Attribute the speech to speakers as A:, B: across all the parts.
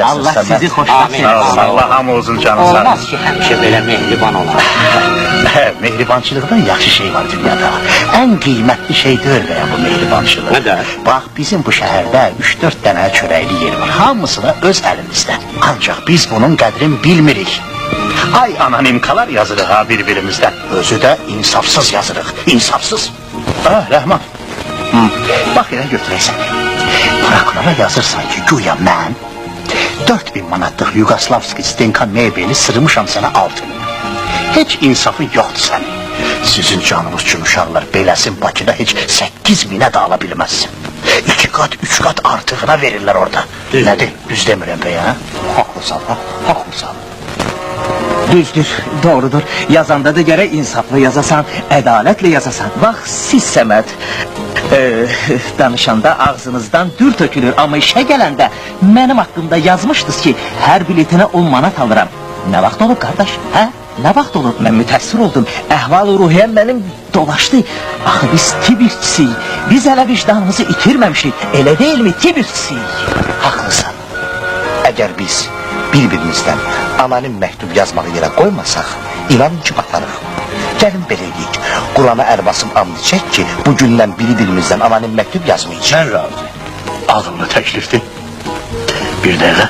A: Allah sizi xoşlasın.
B: Allah hamı olsun canım sana.
A: Olmaz ki həmişə belə mehriban olar.
B: Mehribançılıqdan yaxşı şey var dünyada. En kıymetli şey deyil veya bu mehribançılık.
A: Nədir?
B: Bak bizim bu şehirde 3-4 tane çörəkli yer var. Hamısı da öz elimizde. Ancak biz bunun qədrini bilmirik. Ay anonimkalar yazırıq ha birbirimizden. Özü de insafsız yazırıq. İnsafsız. Rəhman. Bak elə götürəysən. Prokurora yazırsan ki güya mən 4000 manatlıq Yugoslavski Stenka mebeli sırmışam sana 6000. Heç insafı yoxdur sənin. Sizin canınız üçün uşaqlar beləsin Bakıda heç 8000'e de ala bilməzsin. 2 kat 3 kat artığına verirler orada. Nədir? Düz demirəm be ya. Haqlısan ha, haqlısan.
A: Düzdür, doğrudur. Yazanda da gərək insaflı yazasan, ədalətle yazasan. Bax, siz Səməd, danışanda ağzınızdan dür tökülür, amma işə gələndə mənim haqqımda yazmışdınız ki, hər biletinə 10 manat alıram. Nə vaxt olub, qardaş, hə? Nə vaxt olub? Mən mütəssir oldum, əhval-ruhiyyəm mənim dolaşdı. Axı biz Tibirçisiyik, biz hələ vicdanımızı itirməmişik, elə deyilmi Tibirçisiyik?
B: Haqlısan. Əgər biz bir-birimizdən anonim məktub yazmağı yerə qoymasaq, inanın ki batarıq. Gəlin belə edək, Qurana əl basıb and içək ki, bugündən biri-birimizdən anonim məktub yazmayacaq.
C: Mən razı. Adımlı təklifdir. Bir dəqiqə.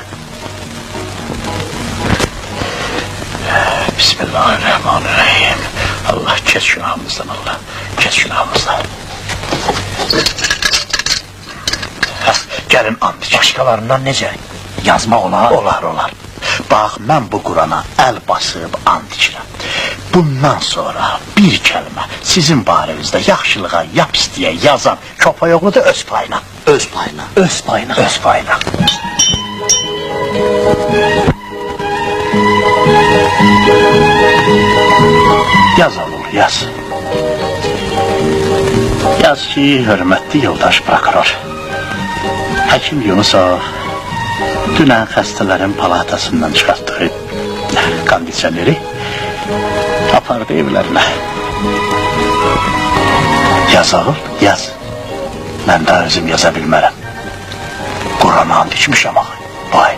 C: Bismillahirrahmanirrahim. Allah kes günahımızdan Allah. Kes günahımızdan. Gəlin and içək.
B: Başqalarından necə? Yazmaq olar?
C: Olar.
B: Bax, mən bu Qurana əl basıb and içirəm. Bundan sonra bir kəlmə sizin barənizdə yaxşılığa, yap istəyə yazan köpəyoğlu da öz payına.
A: Öz payına.
B: Öz payına. Öz payına.
C: Yaz oğul, yaz. Yaz ki, hörmətli yoldaş prokuror. Həkim Yunusov dünən xəstələrin palatasından çıxartdığı kondisioneri apardı evlərinə. Yaz oğul, yaz. Mən daha özüm yaza bilmərəm. Qurana and içmişəm ağa. Vay.